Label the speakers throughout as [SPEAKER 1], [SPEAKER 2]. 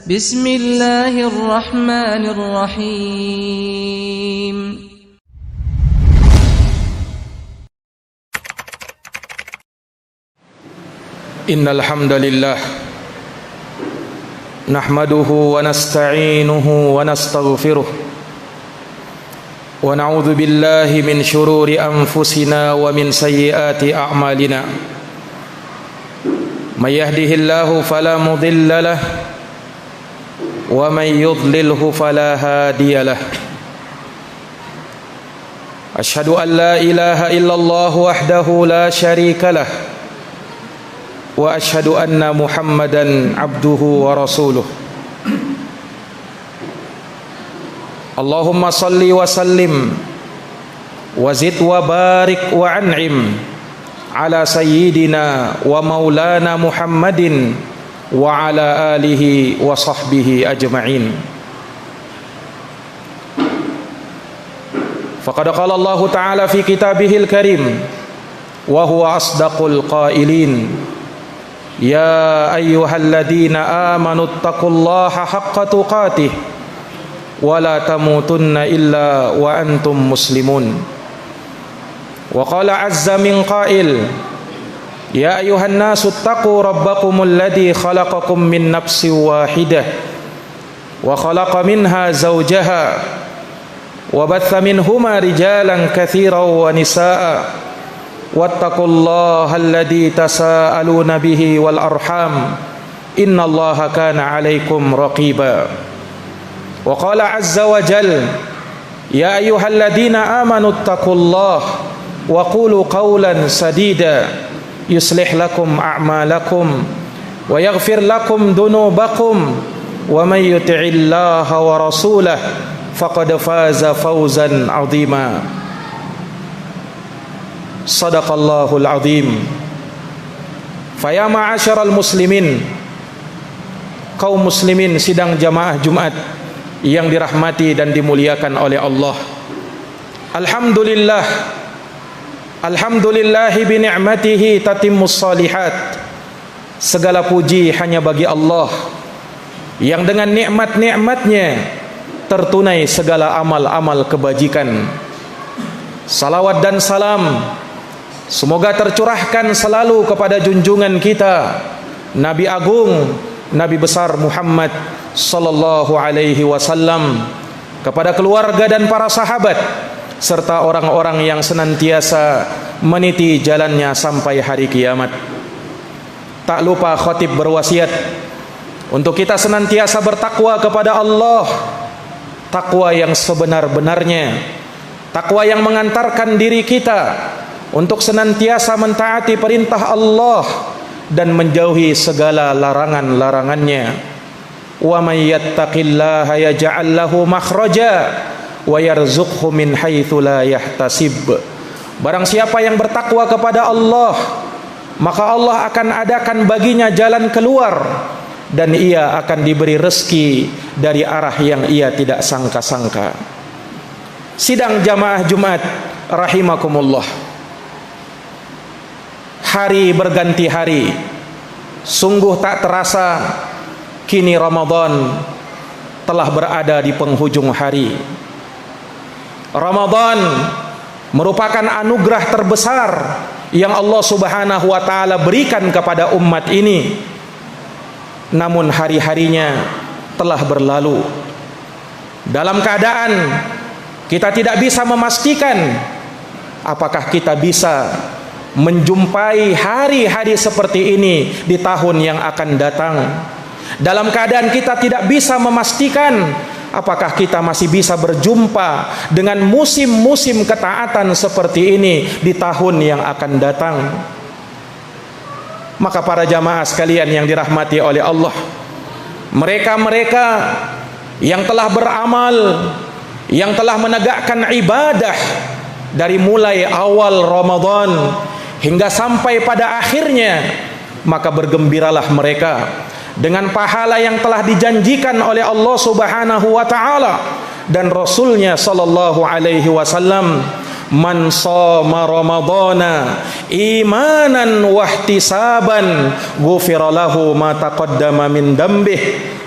[SPEAKER 1] Bismillahirrahmanirrahim.
[SPEAKER 2] Innal hamdalillah nahmaduhu wa nasta'inuhu wa nastaghfiruh wa na'udzu billahi min shururi anfusina wa min sayyiati a'malina. May yahdihillahu fala mudilla lahu wa may yudlilhu fala hadiya lahu. Asyhadu an la ilaha illallah wahdahu la syarika lahu wa asyhadu anna Muhammadan abduhu wa rasuluh. Allahumma salli wa sallim wa zid wa barik wa an'im ala sayyidina wa maulana Muhammadin wa ala alihi wa sahbihi ajma'in. Faqad qala Allah ta'ala fi kitabihil karim wa huwa asdaqul qailin. Ya ayyuhalladzina amanu taqullaha haqqa tuqatih wa la tamutunna illa wa antum muslimun. Wa qala azza min qail, ya ayyuhan nasu taqu rabbakumul ladzi khalaqakum min nafsin wahidah wa khalaqa minha zawjaha wa batha minhuma rijalan katsiran wa nisaa wattaqullaha alladzi tasaaluna bihi wal arham innallaha kana 'alaikum raqiba. Wa qala azza wa jalla, ya ayyuhalladzina amanu taqullaha wa qulu qawlan sadida yuslih lakum a'malakum wa yaghfir lakum dunubakum wa may yuti'illaha wa rasulahu faqad faza fawzan 'azima. Sadaqallahul azim. Faya ma'asyaral muslimin, kaum muslimin sidang jamaah Jumat yang dirahmati dan dimuliakan oleh Allah. Alhamdulillah, alhamdulillahi bi ni'matihi tatimmus shalihat. Segala puji hanya bagi Allah yang dengan nikmat-nikmatnya tertunai segala amal-amal kebajikan. Salawat dan salam semoga tercurahkan selalu kepada junjungan kita Nabi Agung, Nabi besar Muhammad sallallahu alaihi wasallam, kepada keluarga dan para sahabat serta orang-orang yang senantiasa meniti jalannya sampai hari kiamat. Tak lupa khatib berwasiat untuk kita senantiasa bertakwa kepada Allah, takwa yang sebenar-benarnya, takwa yang mengantarkan diri kita untuk senantiasa mentaati perintah Allah dan menjauhi segala larangan-larangannya. Wa may yattaqillaha yaj'al lahu makhraja wa yarzuqhu min haitsu la yahtasib. Barang siapa yang bertakwa kepada Allah, maka Allah akan adakan baginya jalan keluar dan ia akan diberi rezeki dari arah yang ia tidak sangka-sangka. Sidang jamaah Jumat rahimakumullah. Hari berganti hari, sungguh tak terasa kini Ramadan telah berada di penghujung hari. Ramadan merupakan anugerah terbesar yang Allah Subhanahu wa taala berikan kepada umat ini. Namun hari-harinya telah berlalu dalam keadaan kita tidak bisa memastikan apakah kita bisa menjumpai hari-hari seperti ini di tahun yang akan datang. Dalam keadaan kita tidak bisa memastikan apakah kita masih bisa berjumpa dengan musim-musim ketaatan seperti ini di tahun yang akan datang. Maka para jamaah sekalian yang dirahmati oleh Allah, mereka-mereka yang telah beramal, yang telah menegakkan ibadah dari mulai awal Ramadan hingga sampai pada akhirnya, maka bergembiralah mereka dengan pahala yang telah dijanjikan oleh Allah Subhanahu wa taala dan Rasulnya sallallahu alaihi wasallam. Man shoma ramadhana imanan wahtisaban ghufira lahu ma taqaddama min dambih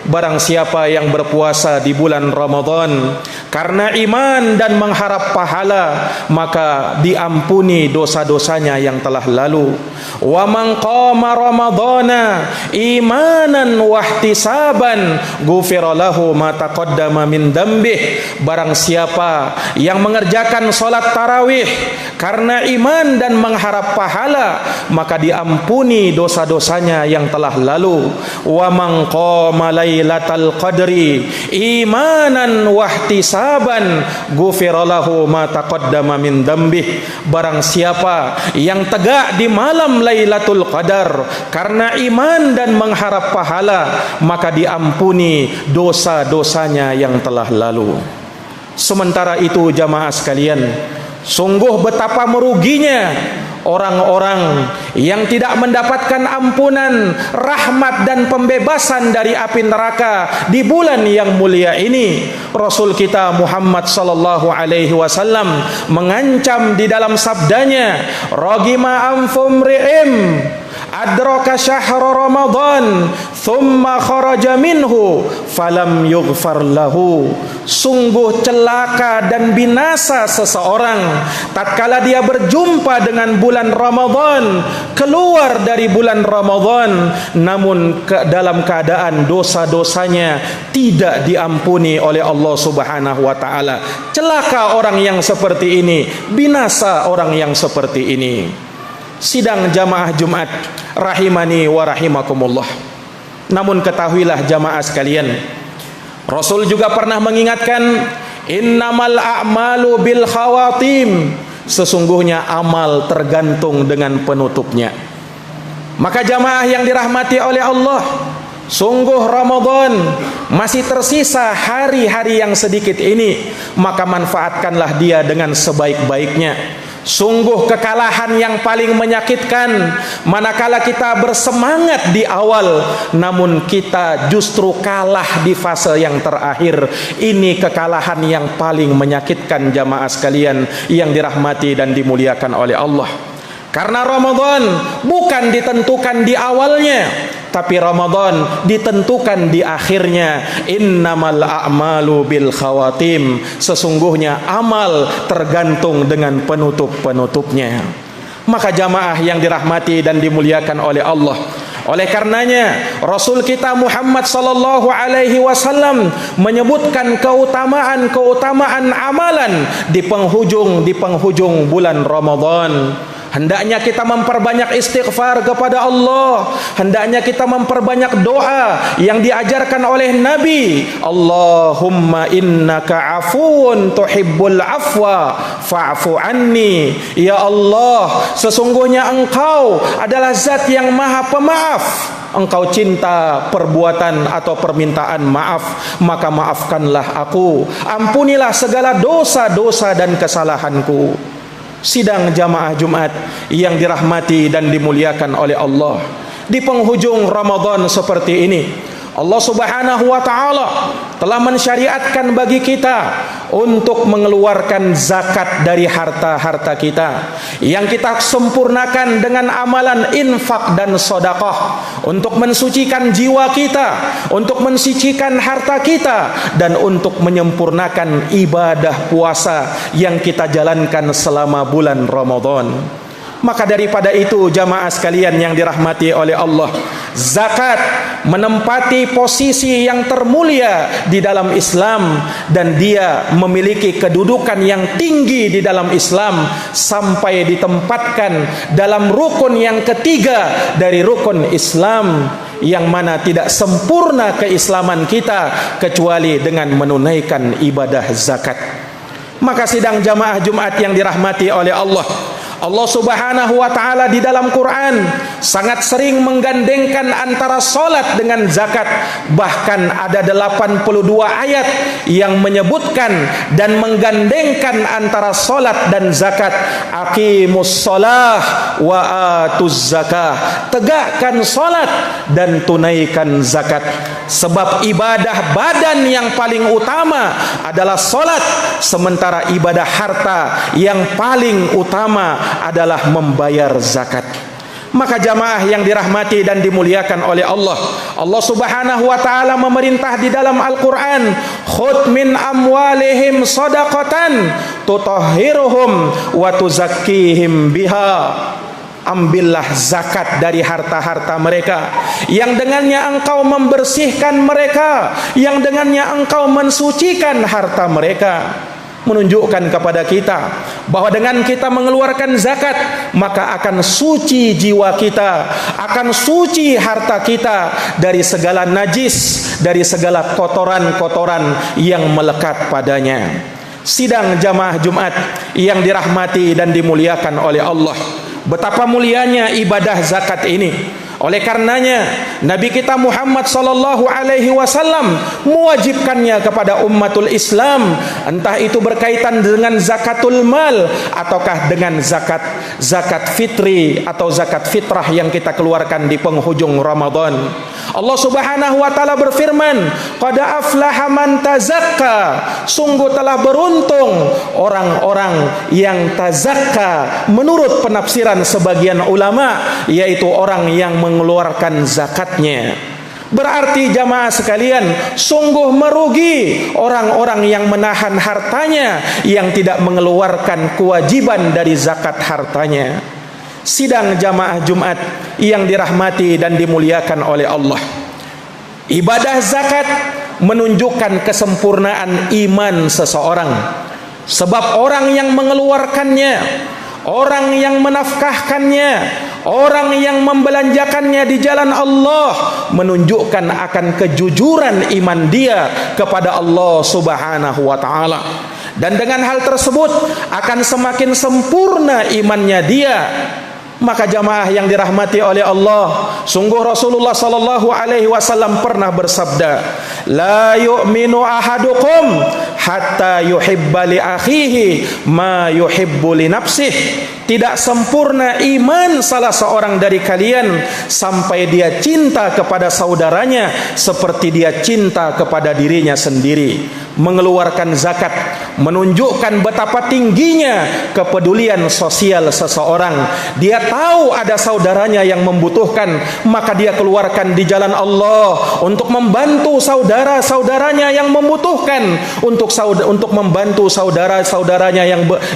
[SPEAKER 2] barang siapa yang berpuasa di bulan Ramadan karena iman dan mengharap pahala, maka diampuni dosa-dosanya yang telah lalu. Wa man qama ramadhana imanan wa ihtisaban ghufira lahu ma taqaddama min dambih. Barang siapa yang mengerjakan salat tarawih karena iman dan mengharap pahala, maka diampuni dosa-dosanya yang telah lalu. Wa man qama lailatal qadri imanan wa ihtisaban ghufira lahu ma taqaddama min dambih. Barang siapa yang tegak di malam Lailatul Qadar karena iman dan mengharap pahala, maka diampuni dosa-dosanya yang telah lalu. Sementara itu jamaah sekalian, sungguh betapa meruginya orang-orang yang tidak mendapatkan ampunan, rahmat dan pembebasan dari api neraka di bulan yang mulia ini. Rasul kita Muhammad sallallahu alaihi wasallam mengancam di dalam sabdanya, "Ragima anfum ri'im adraka syahra Ramadan thumma kharaja minhu falam yughfar lahu." Sungguh celaka dan binasa seseorang tatkala dia berjumpa dengan bulan Ramadan, keluar dari bulan Ramadan, namun dalam keadaan dosa-dosanya tidak diampuni oleh Allah Subhanahu wa taala. Celaka orang yang seperti ini, binasa orang yang seperti ini. Sidang jamaah Jumat rahimani wa rahimakumullah. Namun ketahuilah jamaah sekalian, Rasul juga pernah mengingatkan, innamal a'malu bil khawatim. Sesungguhnya amal tergantung dengan penutupnya. Maka jamaah yang dirahmati oleh Allah, sungguh Ramadan masih tersisa hari-hari yang sedikit ini, maka manfaatkanlah dia dengan sebaik-baiknya. Sungguh kekalahan yang paling menyakitkan manakala kita bersemangat di awal, namun kita justru kalah di fase yang terakhir. Ini kekalahan yang paling menyakitkan jamaah sekalian yang dirahmati dan dimuliakan oleh Allah. Karena Ramadan bukan ditentukan di awalnya, tapi Ramadan ditentukan di akhirnya. Innamal a'malu bil khawatim. Sesungguhnya amal tergantung dengan penutup-penutupnya. Maka jamaah yang dirahmati dan dimuliakan oleh Allah, oleh karenanya Rasul kita Muhammad sallallahu alaihi wasallam menyebutkan keutamaan amalan di penghujung bulan Ramadan. Hendaknya kita memperbanyak istighfar kepada Allah. Hendaknya kita memperbanyak doa yang diajarkan oleh Nabi. Allahumma innaka afuun tuhibbul afwa fa'fu anni. Ya Allah, sesungguhnya Engkau adalah zat yang maha pemaaf. Engkau cinta perbuatan atau permintaan maaf, maka maafkanlah aku. Ampunilah segala dosa-dosa dan kesalahanku. Sidang jamaah Jumat yang dirahmati dan dimuliakan oleh Allah, di penghujung Ramadan seperti ini, Allah Subhanahu wa taala telah mensyariatkan bagi kita untuk mengeluarkan zakat dari harta-harta kita yang kita sempurnakan dengan amalan infak dan sedekah untuk mensucikan jiwa kita, untuk mensucikan harta kita, dan untuk menyempurnakan ibadah puasa yang kita jalankan selama bulan Ramadan. Maka daripada itu jamaah sekalian yang dirahmati oleh Allah, zakat menempati posisi yang termulia di dalam Islam, dan dia memiliki kedudukan yang tinggi di dalam Islam sampai ditempatkan dalam rukun yang ketiga dari rukun Islam, yang mana tidak sempurna keislaman kita kecuali dengan menunaikan ibadah zakat. Maka sidang jamaah Jumat yang dirahmati oleh Allah, Allah Subhanahu wa taala di dalam Quran sangat sering menggandengkan antara salat dengan zakat. Bahkan ada 82 ayat yang menyebutkan dan menggandengkan antara salat dan zakat. Aqimus shalah wa atuz zakah. Tegakkan salat dan tunaikan zakat. Sebab ibadah badan yang paling utama adalah salat, sementara ibadah harta yang paling utama adalah membayar zakat. Maka jamaah yang dirahmati dan dimuliakan oleh Allah, Allah Subhanahu wa taala memerintah di dalam Al-Qur'an, khudh min amwalihim shadaqatan tutahhiruhum wa tuzakkihim biha. Ambillah zakat dari harta-harta mereka, yang dengannya engkau membersihkan mereka, yang dengannya engkau mensucikan harta mereka. Menunjukkan kepada kita bahwa dengan kita mengeluarkan zakat, maka akan suci jiwa kita, akan suci harta kita dari segala najis, dari segala kotoran-kotoran yang melekat padanya. Sidang jamaah Jumat yang dirahmati dan dimuliakan oleh Allah, betapa mulianya ibadah zakat ini. Oleh karenanya Nabi kita Muhammad sallallahu alaihi wasallam mewajibkannya kepada umatul Islam, entah itu berkaitan dengan zakatul mal ataukah dengan zakat fitri atau zakat fitrah yang kita keluarkan di penghujung Ramadan. Allah Subhanahu wa taala berfirman, qad aflaha man tazakka, sungguh telah beruntung orang-orang yang tazakka menurut penafsiran sebagian ulama, yaitu orang yang mengeluarkan zakatnya. Berarti jamaah sekalian, sungguh merugi orang-orang yang menahan hartanya, yang tidak mengeluarkan kewajiban dari zakat hartanya. Sidang jamaah Jumat yang dirahmati dan dimuliakan oleh Allah, ibadah zakat menunjukkan kesempurnaan iman seseorang. Sebab orang yang mengeluarkannya, orang yang menafkahkannya, orang yang membelanjakannya di jalan Allah, menunjukkan akan kejujuran iman dia kepada Allah Subhanahu wa taala. Dan dengan hal tersebut akan semakin sempurna imannya dia. Maka jamaah yang dirahmati oleh Allah, sungguh Rasulullah sallallahu alaihi wasallam pernah bersabda, la yu'minu ahadukum hatta yuhibba li akhihi ma yuhibbu li nafsihi. Tidak sempurna iman salah seorang dari kalian sampai dia cinta kepada saudaranya seperti dia cinta kepada dirinya sendiri. Mengeluarkan zakat menunjukkan betapa tingginya kepedulian sosial seseorang. Dia tahu ada saudaranya yang membutuhkan, maka dia keluarkan di jalan Allah untuk membantu saudara-saudaranya yang membutuhkan, untuk membantu saudara-saudaranya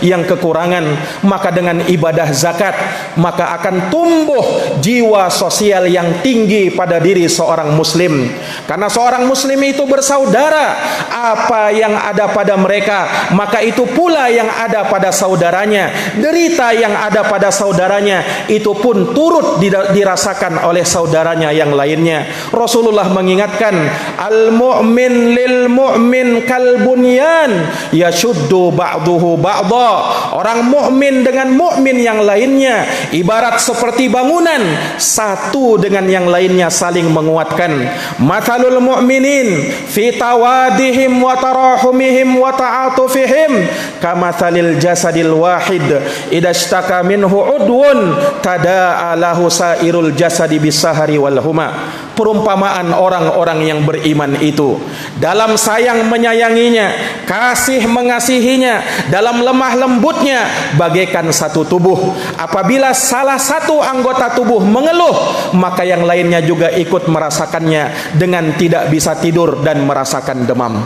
[SPEAKER 2] yang kekurangan. Maka dengan ibadah zakat, maka akan tumbuh jiwa sosial yang tinggi pada diri seorang muslim. Karena seorang muslim itu bersaudara, apa yang ada pada mereka, maka itu pula yang ada pada saudaranya. Derita yang ada pada saudaranya, itu pun turut dirasakan oleh saudaranya yang lainnya. Rasulullah mengingatkan, al-mu'min lil mu'min kal bunyan yashuddu ba'duhu ba'dha. Orang mukmin dengan mukmin yang lainnya ibarat seperti bangunan, satu dengan yang lainnya saling menguatkan. Mathalul mu'minin fi tawadihim wa tarahumihim wa ta'atufihim kamathalil jasadil wahid idza ishtaka minhu udwun tada'a lahu sairul jasadi bisahari wal huma. Perumpamaan orang-orang yang beriman itu dalam sayang menyayanginya, kasih mengasihinya, dalam lemah lembutnya bagaikan satu tubuh. Apabila salah satu anggota tubuh mengeluh, maka yang lainnya juga ikut merasakannya dengan tidak bisa tidur dan merasakan demam.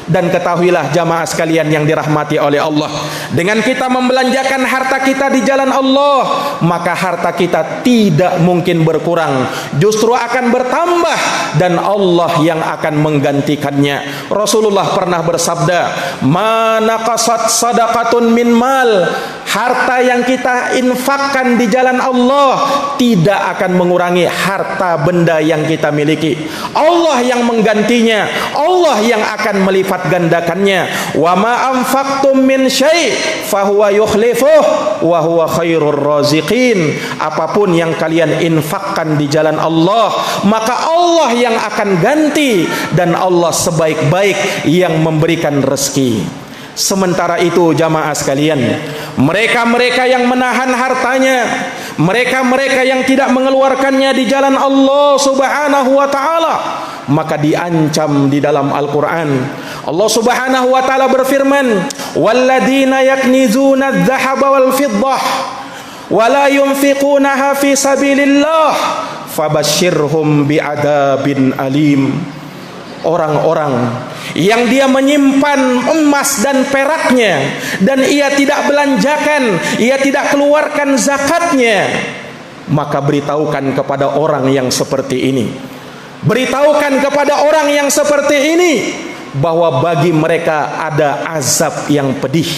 [SPEAKER 2] Dan ketahuilah jamaah sekalian yang dirahmati oleh Allah, dengan kita membelanjakan harta kita di jalan Allah, maka harta kita tidak mungkin berkurang, justru akan bertambah, dan Allah yang akan menggantikannya. Rasulullah pernah bersabda, ma naqasat sadaqatun min mal, harta yang kita infakkan di jalan Allah tidak akan mengurangi harta benda yang kita miliki. Allah yang menggantinya, Allah yang akan melipat gandakannya. Wa ma anfaqtum min syai' fahuwa yukhlifuh wa huwa khairur raziqin. Apapun yang kalian infakkan di jalan Allah, maka Allah yang akan ganti, dan Allah sebaik-baik yang memberikan rezeki. Sementara itu jamaah sekalian, mereka-mereka yang menahan hartanya, mereka-mereka yang tidak mengeluarkannya di jalan Allah Subhanahu wa taala, maka diancam di dalam Al-Qur'an. Allah Subhanahu wa taala berfirman, walladzina yaknizuna adh-dhahaba wal fiddah wala yunfiqunaha fi sabilillah fabashshirhum bi'adzabin alim. Orang-orang yang dia menyimpan emas dan peraknya dan ia tidak belanjakan, ia tidak keluarkan zakatnya, maka beritahukan kepada orang yang seperti ini, beritahukan kepada orang yang seperti ini bahwa bagi mereka ada azab yang pedih.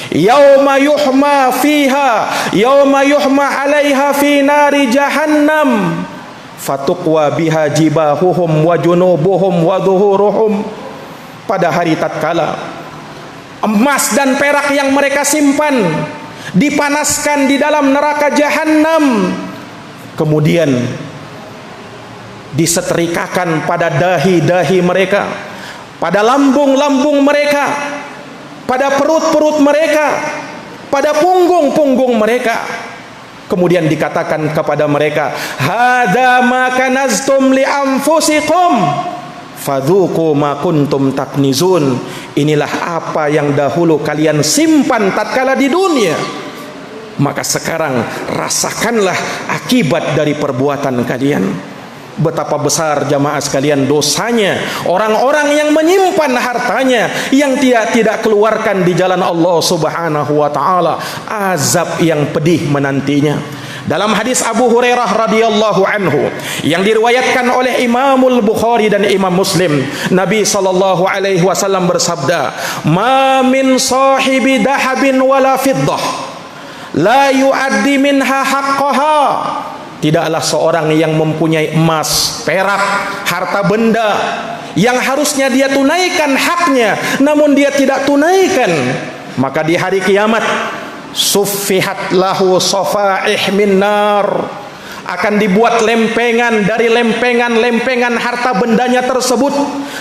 [SPEAKER 2] Yauma yuhma fiha, yauma yuhma 'alaiha fi nari jahannam fatuqwa biha jibahuhum wa junubuhum wa dhuhuruhum. Pada hari tatkala emas dan perak yang mereka simpan dipanaskan di dalam neraka jahanam, kemudian disetrikakan pada dahi-dahi mereka, pada lambung-lambung mereka, pada perut-perut mereka, pada punggung-punggung mereka. Kemudian dikatakan kepada mereka, hadza ma kanaztum li anfusikum fadzuqu ma kuntum taknizun. Inilah apa yang dahulu kalian simpan tatkala di dunia, maka sekarang rasakanlah akibat dari perbuatan kalian. Betapa besar jamaah sekalian dosanya orang-orang yang menyimpan hartanya yang tidak keluarkan di jalan Allah Subhanahu wa taala. Azab yang pedih menantinya. Dalam hadis Abu Hurairah radhiyallahu anhu yang diriwayatkan oleh Imamul Bukhari dan Imam Muslim, Nabi sallallahu alaihi wasallam bersabda, "Ma min sahibi dahabin wala fiddah la yu'addi minha haqqaha." Tidaklah seorang yang mempunyai emas, perak, harta benda yang harusnya dia tunaikan haknya, namun dia tidak tunaikan, maka di hari kiamat suffihat lahu safaih min nar, akan dibuat lempengan dari lempengan harta bendanya tersebut,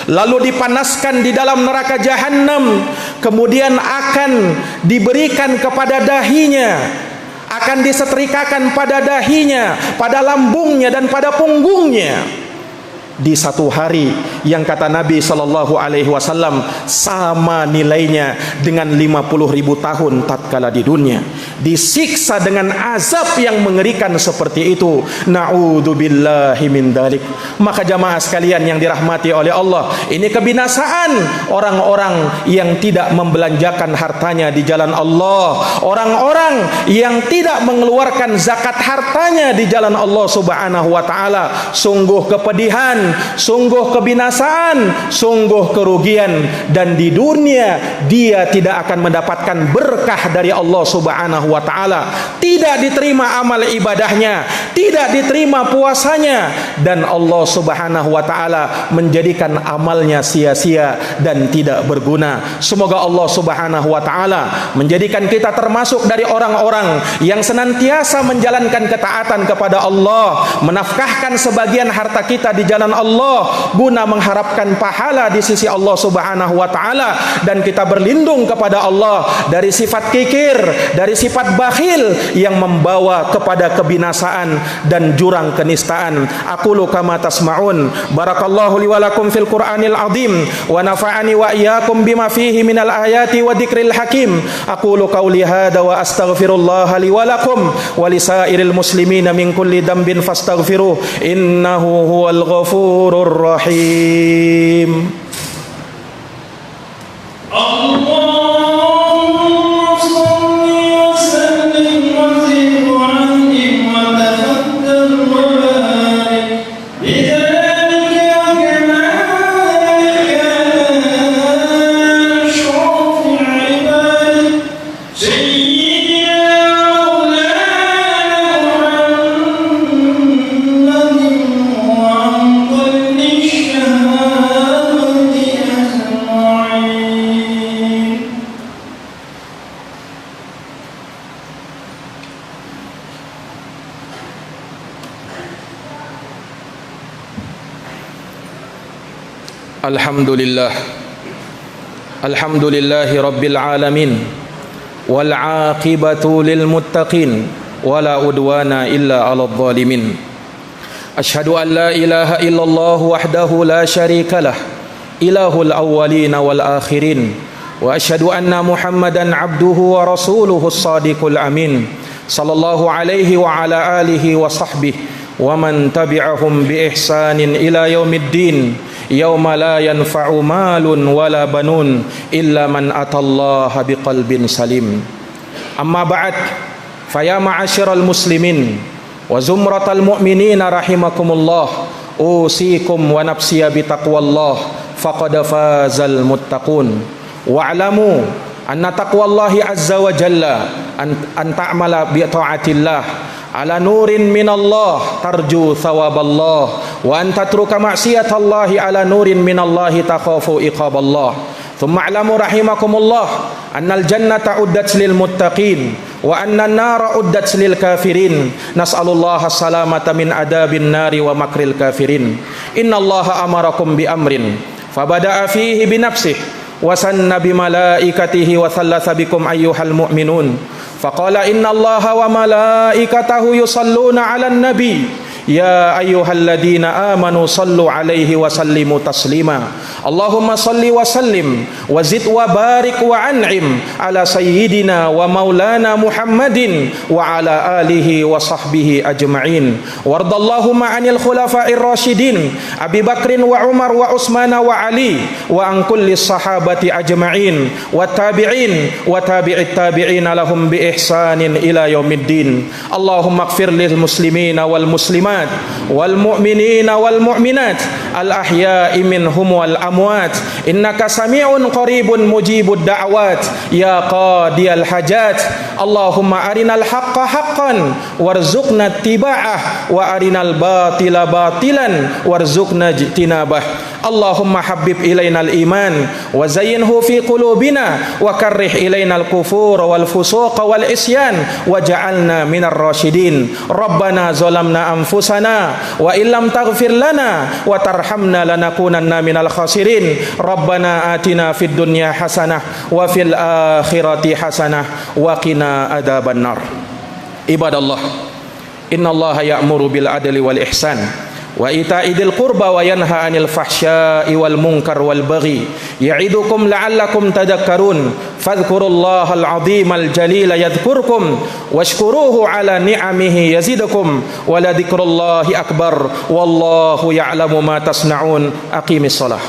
[SPEAKER 2] lalu dipanaskan di dalam neraka jahanam, kemudian akan diberikan kepada dahinya, akan disetrikakan pada dahinya, pada lambungnya dan pada punggungnya. Di satu hari yang kata Nabi sallallahu alaihi wasallam sama nilainya dengan 50.000 tahun tatkala di dunia, disiksa dengan azab yang mengerikan seperti itu. Na'udzubillahi min dzalik. Maka jamaah sekalian yang dirahmati oleh Allah, ini kebinasaan orang-orang yang tidak membelanjakan hartanya di jalan Allah, orang-orang yang tidak mengeluarkan zakat hartanya di jalan Allah Subhanahu wa taala. Sungguh kepedihan, sungguh kebinasaan, sungguh kerugian, dan di dunia dia tidak akan mendapatkan berkah dari Allah Subhanahu wa taala. Tidak diterima amal ibadahnya, tidak diterima puasanya, dan Allah Subhanahu wa taala menjadikan amalnya sia-sia dan tidak berguna. Semoga Allah Subhanahu wa taala menjadikan kita termasuk dari orang-orang yang senantiasa menjalankan ketaatan kepada Allah, menafkahkan sebagian harta kita di jalan Allah guna mengharapkan pahala di sisi Allah Subhanahu wa taala, dan kita berlindung kepada Allah dari sifat kikir, dari sifat bakhil yang membawa kepada kebinasaan dan jurang kenistaan. Aqulu kama tasma'un. Barakallahu li wa lakum fil Qur'anil azim wa nafa'ani wa iyyakum bima fihi minal ayati wa dzikril hakim. Aqulu qawli hadza wa astaghfirullah li wa lakum wa lisairil muslimina min kulli dhanbin fastaghfiruh innahu huwal ghafurur rahim. Alhamdulillah, alhamdulillahi rabbil alamin, wal aqibatu lil muttaqin, wala udwana illa 'alal zalimin. Asyhadu an la ilaha illallah wahdahu la syarikalah, ilahul awwalin wal akhirin, wa asyhadu anna Muhammadan abduhu wa rasuluhus shadiqul amin. sallallahu alaihi wa ala alihi wa sahbihi wa man tabi'ahum bi ihsanin ila yaumiddin yauma la yanfa'u malun wala banun illa man atallaha biqalbin salim. Amma ba'd, faya ma'asyiral muslimin wa zumratal mu'minina rahimakumullah, usikum wa nafsiya bitaqwallah faqad fazal muttaqun. Wa'lamu anna taqwallahi azza wa jalla an ta'mala bi ta'atillah ala nurin minallah tarju thawaballah wa an tatruka ma'siyatallahi ala nurin minallahi takhafu iqaballah. Thumma a'lamu rahimakumullah annal jannata uddat lil muttaqin wa anna an-nara uddat lil kafirin. Nas'alullaha salamata min adabin nari wa makril kafirin. Innallaha amarakum bi amrin fabada'a fihi bi nafsihi wa sanna bi malaikatihi wa thalatha bikum ayyuhal mu'minun faqala innallaha wa malaikatahu yusalluna 'alan nabi ya ayyuhalladzina amanu sallu 'alaihi wa sallimu taslima. Allahumma salli wa sallim wa zid wa barik wa an'im ala sayyidina wa maulana Muhammadin wa ala alihi wa sahbihi ajma'in. Wardallahumma 'anil khulafa'ir rasyidin Abi Bakrin wa Umar wa Utsman wa Ali wa an kulli sahabati ajma'in wa tabi'in wa tabi'it tabi'in lahum bi ihsanin ila yaumiddin. Allahumma ighfir lil muslimina wal muslimat wal mu'minina wal mu'minat al ahya'i minhum wal amwat innaka sami'un qaribun mujibud da'wat ya qadiyal hajat. Allahumma arinal haqqa haqqan warzuqna ittiba'ah wa arinal batila batilan warzuqna ijtinabah. Allahumma habbib ilainal iman wa zayyinhu fi qulubina wa karrih ilainal kufur wal fusuq wal isyan waj'alna minar rasyidin. Rabbana zalamna anfusana wa illam taghfir lana wa tarhamna lanakunanna minal khasirin. Rabbana atina fid dunya hasanah wa fil akhirati hasanah wa qina adzabannar. Ibadallah, innallaha ya'muru bil adli wal ihsan wa ita'i dzil qurba wa yanha 'anil fahsya'i wal munkar wal baghi ya'idukum la'allakum tadhakkarun. Fadhkurullahal 'azimal jalila yadhkurkum washkuruhu 'ala ni'amihi yazidukum wa la dzikrullahi akbar wallahu ya'lamu ma tasna'un. Aqimis shalah.